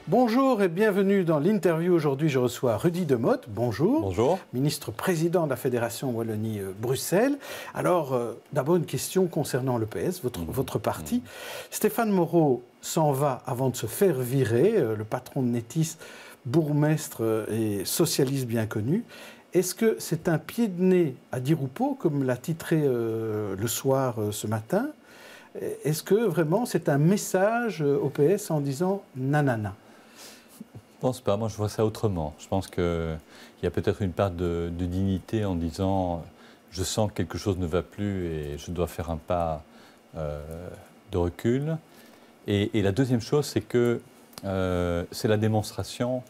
Bonjour et bienvenue dans l'interview. Aujourd'hui, je reçois Rudy Demotte. Bonjour. Bonjour. Ministre-président de la Fédération Wallonie-Bruxelles. Alors, d'abord une question concernant le PS, votre parti. Stéphane Moreau s'en va avant de se faire virer, le patron de Netis, bourgmestre et socialiste bien connu. Est-ce que c'est un pied de nez à Di-Rupo, comme l'a titré le soir ce matin? Est-ce que vraiment c'est un message au PS en disant nanana? Je ne pense pas, moi je vois ça autrement. Je pense qu'il y a peut-être une part de dignité en disant je sens que quelque chose ne va plus et je dois faire un pas de recul. Et la deuxième chose, c'est que c'est la démonstration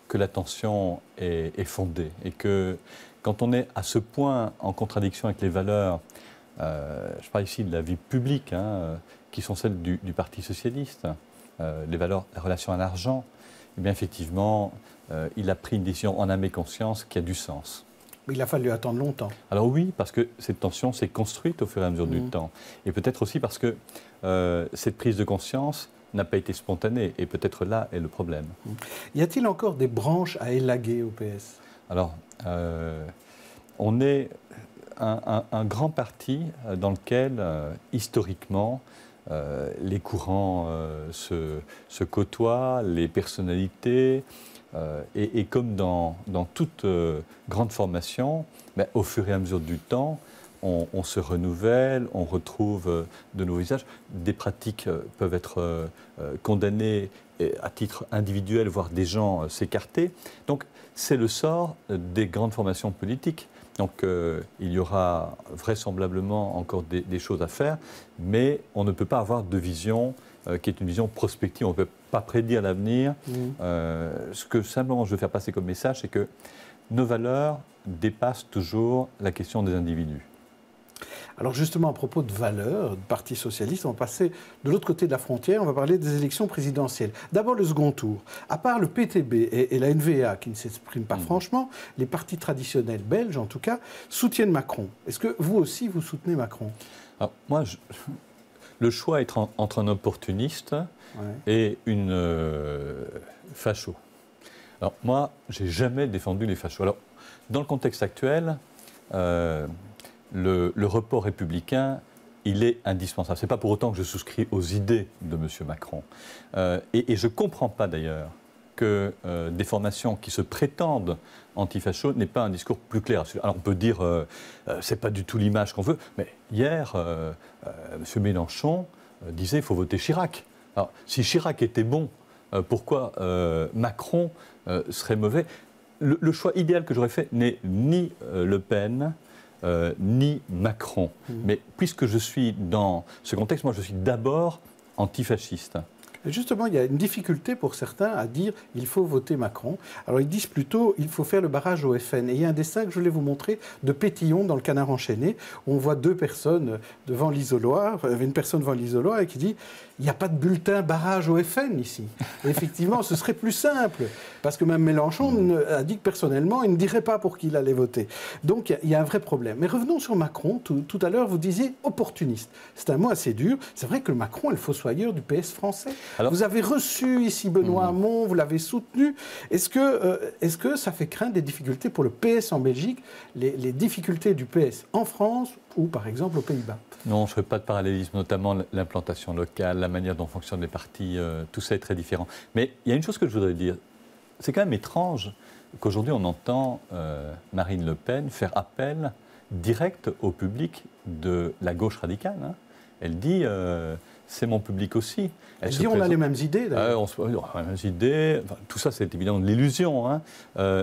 que la tension est fondée et que quand on est à ce point en contradiction avec les valeurs, je parle ici de la vie publique, qui sont celles du Parti socialiste, les valeurs, la relation à l'argent, eh bien effectivement, il a pris une décision en âme et conscience qui a du sens. Mais il a fallu attendre longtemps. Alors oui, parce que cette tension s'est construite au fur et à mesure du temps. Et peut-être aussi parce que cette prise de conscience n'a pas été spontanée. Et peut-être là est le problème. Y a-t-il encore des branches à élaguer au PS? Alors, on est un grand parti dans lequel, historiquement, les courants se côtoient, les personnalités, et comme dans toute grande formation, au fur et à mesure du temps, on se renouvelle, on retrouve de nouveaux visages. Des pratiques peuvent être condamnées à titre individuel, voire des gens s'écarter. Donc c'est le sort des grandes formations politiques. Donc il y aura vraisemblablement encore des choses à faire, mais on ne peut pas avoir de vision qui est une vision prospective. On ne peut pas prédire l'avenir. Ce que simplement je veux faire passer comme message, c'est que nos valeurs dépassent toujours la question des individus. Alors justement, à propos de valeurs, du Parti socialiste, on va passer de l'autre côté de la frontière, on va parler des élections présidentielles. D'abord le second tour. À part le PTB et la NVA, qui ne s'expriment pas franchement, les partis traditionnels belges, en tout cas, soutiennent Macron. Est-ce que vous aussi, vous soutenez Macron? Alors, moi, le choix est entre un opportuniste et une facho. Alors moi, j'ai jamais défendu les fachos. Alors, dans le contexte actuel, le report républicain, il est indispensable. Ce n'est pas pour autant que je souscris aux idées de M. Macron. Et je ne comprends pas d'ailleurs que des formations qui se prétendent antifachos n'aient pas un discours plus clair. Alors on peut dire ce n'est pas du tout l'image qu'on veut, mais hier, M. Mélenchon disait qu'il faut voter Chirac. Alors si Chirac était bon, pourquoi Macron serait mauvais? Le choix idéal que j'aurais fait n'est ni Le Pen, ni Macron. Mais puisque je suis dans ce contexte, moi je suis d'abord antifasciste. Justement, il y a une difficulté pour certains à dire il faut voter Macron. Alors ils disent plutôt il faut faire le barrage au FN. Et il y a un dessin que je voulais vous montrer de Pétillon dans le Canard enchaîné, où on voit deux personnes devant l'isoloir, une personne devant l'isoloir et qui dit il n'y a pas de bulletin barrage au FN ici. Et effectivement, ce serait plus simple, parce que même Mélenchon a dit que personnellement, il ne dirait pas pour qui il allait voter. Donc il y a un vrai problème. Mais revenons sur Macron. Tout à l'heure, vous disiez opportuniste. C'est un mot assez dur. C'est vrai que Macron est le fossoyeur du PS français. Alors, vous avez reçu ici Benoît Hamon, vous l'avez soutenu. Est-ce que ça fait craindre des difficultés pour le PS en Belgique, les difficultés du PS en France ou par exemple aux Pays-Bas? Non, je ne fais pas de parallélisme, notamment l'implantation locale, la manière dont fonctionnent les partis, tout ça est très différent. Mais il y a une chose que je voudrais dire. C'est quand même étrange qu'aujourd'hui on entend Marine Le Pen faire appel direct au public de la gauche radicale. Elle dit c'est mon public aussi. Elle dit on a les mêmes idées d'ailleurs. On a les mêmes idées. Enfin, tout ça c'est évidemment de l'illusion,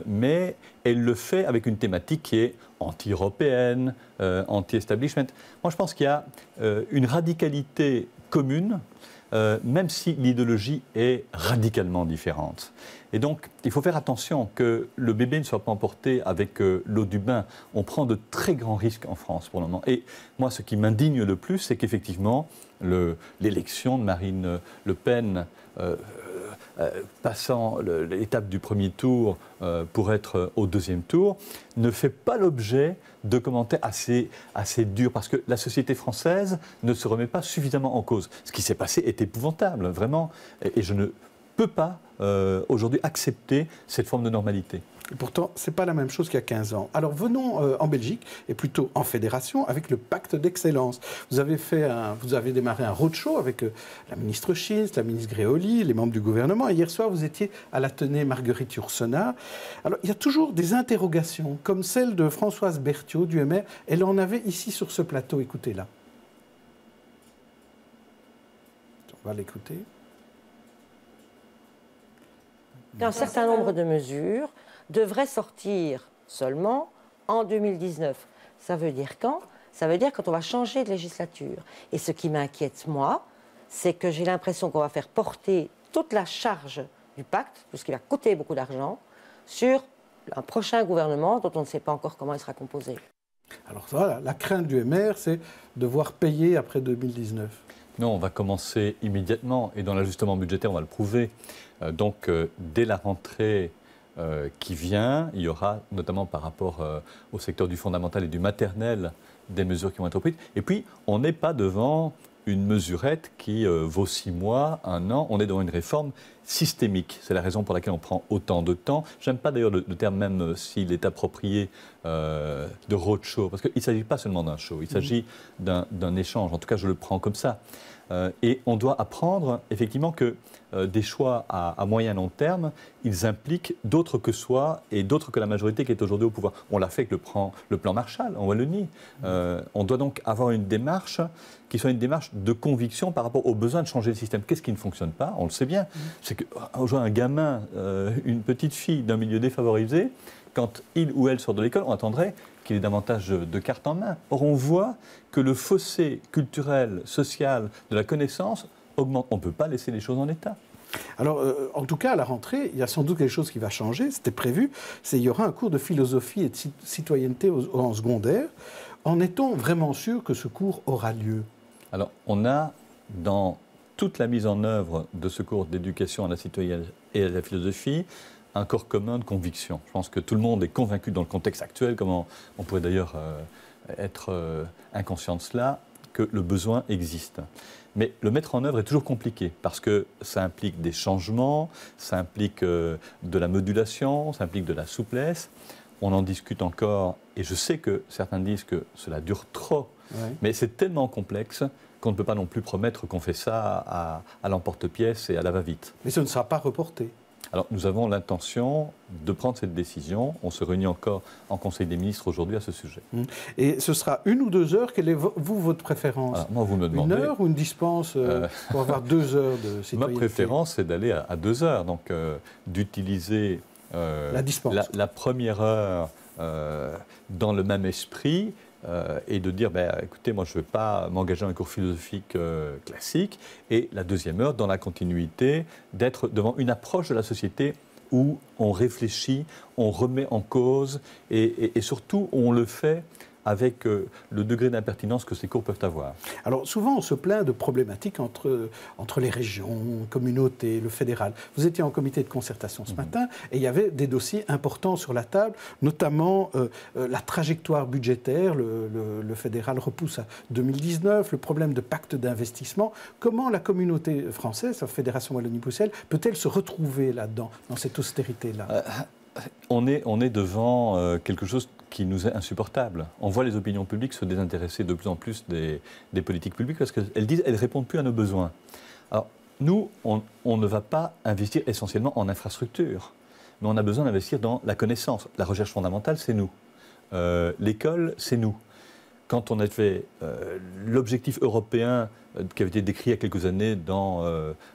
mais elle le fait avec une thématique qui est anti-européenne, anti-establishment. Moi je pense qu'il y a une radicalité commune, même si l'idéologie est radicalement différente. Et donc, il faut faire attention que le bébé ne soit pas emporté avec l'eau du bain. On prend de très grands risques en France pour le moment. Et moi, ce qui m'indigne le plus, c'est qu'effectivement, l'élection de Marine Le Pen, passant l'étape du premier tour pour être au deuxième tour, ne fait pas l'objet de commentaires assez durs, parce que la société française ne se remet pas suffisamment en cause. Ce qui s'est passé est épouvantable, vraiment, et je ne peut pas aujourd'hui accepter cette forme de normalité. Et pourtant, ce n'est pas la même chose qu'il y a 15 ans. Alors venons en Belgique, et plutôt en fédération, avec le pacte d'excellence. Vous avez démarré un roadshow avec la ministre Schins, la ministre Gréoli, les membres du gouvernement. Et hier soir, vous étiez à l'Athénée Marguerite Yourcenar. Alors, il y a toujours des interrogations, comme celle de Françoise Berthiaud du MR. Elle en avait ici sur ce plateau. Écoutez-la. On va l'écouter. Un certain nombre de mesures devrait sortir seulement en 2019. Ça veut dire quand? Ça veut dire quand on va changer de législature. Et ce qui m'inquiète, moi, c'est que j'ai l'impression qu'on va faire porter toute la charge du pacte, tout ce qui va coûter beaucoup d'argent, sur un prochain gouvernement dont on ne sait pas encore comment il sera composé. Alors voilà, la crainte du MR, c'est de devoir payer après 2019. Non, on va commencer immédiatement, et dans l'ajustement budgétaire, on va le prouver. Donc, dès la rentrée qui vient, il y aura, notamment par rapport au secteur du fondamental et du maternel, des mesures qui vont être prises. Et puis, on n'est pas devant une mesurette qui vaut 6 mois, 1 an. On est devant une réforme systémique. C'est la raison pour laquelle on prend autant de temps. J'aime pas d'ailleurs le terme, même s'il est approprié, de roadshow, parce qu'il ne s'agit pas seulement d'un show, il s'agit d'un échange. En tout cas, je le prends comme ça. Et on doit apprendre effectivement que des choix à moyen long terme, ils impliquent d'autres que soi et d'autres que la majorité qui est aujourd'hui au pouvoir. On l'a fait avec le plan Marshall en Wallonie. On doit donc avoir une démarche qui soit une démarche de conviction par rapport au besoin de changer le système. Qu'est-ce qui ne fonctionne pas? On le sait bien. C'est qu'aujourd'hui, un gamin, une petite fille d'un milieu défavorisé, quand il ou elle sort de l'école, on attendrait qu'il ait davantage de cartes en main. Or, on voit que le fossé culturel, social, de la connaissance augmente. On ne peut pas laisser les choses en état. Alors, en tout cas, à la rentrée, il y a sans doute quelque chose qui va changer, c'était prévu, il y aura un cours de philosophie et de citoyenneté en secondaire. En est-on vraiment sûr que ce cours aura lieu? Alors, on a, dans toute la mise en œuvre de ce cours d'éducation à la citoyenneté et à la philosophie, un corps commun de conviction. Je pense que tout le monde est convaincu dans le contexte actuel, comme on pourrait d'ailleurs être inconscient de cela, que le besoin existe. Mais le mettre en œuvre est toujours compliqué, parce que ça implique des changements, ça implique de la modulation, ça implique de la souplesse. On en discute encore, et je sais que certains disent que cela dure trop, mais c'est tellement complexe qu'on ne peut pas non plus promettre qu'on fait ça à l'emporte-pièce et à la va-vite. Mais ce ne sera pas reporté. Alors, nous avons l'intention de prendre cette décision. On se réunit encore en Conseil des ministres aujourd'hui à ce sujet. Et ce sera 1 ou 2 heures. Quelle est votre préférence? Alors, moi, vous me demandez. 1 heure ou une dispense pour avoir 2 heures de citoyenneté? Ma préférence, c'est d'aller à 2 heures. Donc, d'utiliser la première heure dans le même esprit. Et de dire, écoutez, moi je ne vais pas m'engager dans un cours philosophique classique, et la deuxième heure, dans la continuité, d'être devant une approche de la société où on réfléchit, on remet en cause, et surtout on le fait avec le degré d'impertinence que ces cours peuvent avoir. Alors souvent on se plaint de problématiques entre les régions, communautés, le fédéral. Vous étiez en comité de concertation ce matin et il y avait des dossiers importants sur la table, notamment la trajectoire budgétaire, le fédéral repousse à 2019, le problème de pacte d'investissement. Comment la communauté française, la Fédération Wallonie-Bruxelles, peut-elle se retrouver là-dedans, dans cette austérité-là? On est devant quelque chose qui nous est insupportable. On voit les opinions publiques se désintéresser de plus en plus des politiques publiques parce qu'elles ne répondent plus à nos besoins. Alors, nous, on ne va pas investir essentiellement en infrastructure, mais on a besoin d'investir dans la connaissance. La recherche fondamentale, c'est nous. L'école, c'est nous. Quand on a fait l'objectif européen qui avait été décrit il y a quelques années dans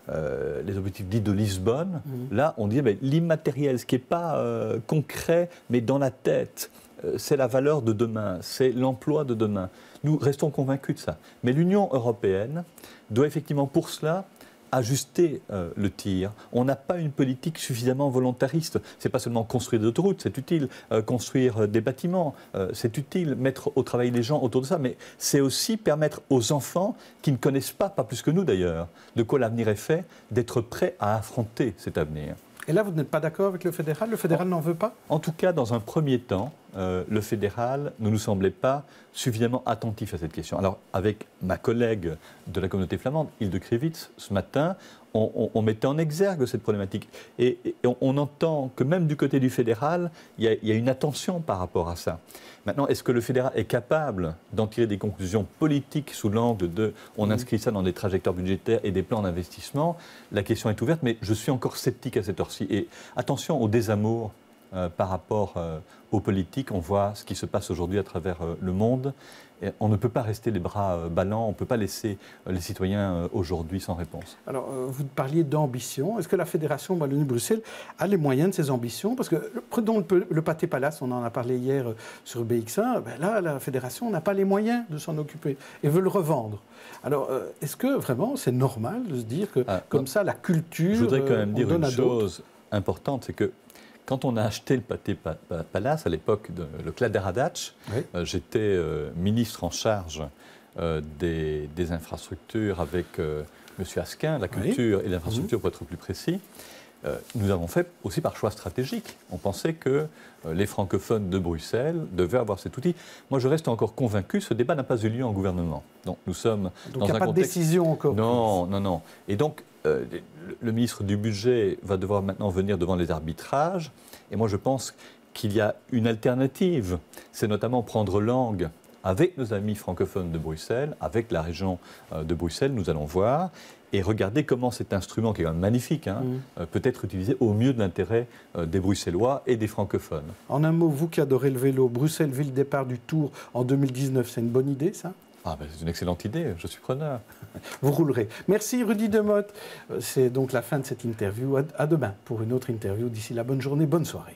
les objectifs dits de Lisbonne, là, on dit l'immatériel, ce qui n'est pas concret, mais dans la tête, c'est la valeur de demain, c'est l'emploi de demain. Nous restons convaincus de ça. Mais l'Union européenne doit effectivement pour cela ajuster le tir. On n'a pas une politique suffisamment volontariste. Ce n'est pas seulement construire des autoroutes, c'est utile. Construire des bâtiments, c'est utile. Mettre au travail les gens autour de ça. Mais c'est aussi permettre aux enfants qui ne connaissent pas plus que nous d'ailleurs, de quoi l'avenir est fait, d'être prêts à affronter cet avenir. Et là, vous n'êtes pas d'accord avec le fédéral? Le fédéral n'en veut pas? En tout cas, dans un premier temps, le fédéral ne nous semblait pas suffisamment attentif à cette question. Alors, avec ma collègue de la communauté flamande, Hilde Krevits, ce matin, on mettait en exergue cette problématique. Et on entend que même du côté du fédéral, il y a une attention par rapport à ça. Maintenant, est-ce que le fédéral est capable d'en tirer des conclusions politiques sous l'angle de on inscrit ça dans des trajectoires budgétaires et des plans d'investissement? La question est ouverte, mais je suis encore sceptique à cette heure-ci. Et attention au désamour par rapport aux politiques. On voit ce qui se passe aujourd'hui à travers le monde. Et on ne peut pas rester les bras ballants, on ne peut pas laisser les citoyens aujourd'hui sans réponse. Alors, vous parliez d'ambition. Est-ce que la Fédération Wallonie-Bruxelles a les moyens de ses ambitions? Parce que, prenons le Pâté Palace, on en a parlé hier sur BX1, ben là, la Fédération n'a pas les moyens de s'en occuper et veut le revendre. Alors, est-ce que vraiment c'est normal de se dire que, comme ça, la culture... Je voudrais quand même dire une chose importante, c'est que quand on a acheté le Pâté Palace, à l'époque de le Kladderadatsch, j'étais ministre en charge des infrastructures avec M. Asquin, la culture et l'infrastructure pour être plus précis. Nous avons fait aussi par choix stratégique. On pensait que les francophones de Bruxelles devaient avoir cet outil. Moi, je reste encore convaincu, ce débat n'a pas eu lieu en gouvernement. Donc, nous sommes dans un contexte... il n'y a pas de décision encore. Non. Et donc, le ministre du Budget va devoir maintenant venir devant les arbitrages. Et moi, je pense qu'il y a une alternative. C'est notamment prendre langue avec nos amis francophones de Bruxelles, avec la région de Bruxelles, nous allons voir, et regarder comment cet instrument, qui est quand même magnifique, peut être utilisé au mieux de l'intérêt des Bruxellois et des francophones. En un mot, vous qui adorez le vélo, Bruxelles, ville départ du Tour en 2019, c'est une bonne idée, ça ? C'est une excellente idée, je suis preneur. Vous roulerez. Merci Rudy Demotte. C'est donc la fin de cette interview. À demain pour une autre interview. D'ici là, bonne journée, bonne soirée.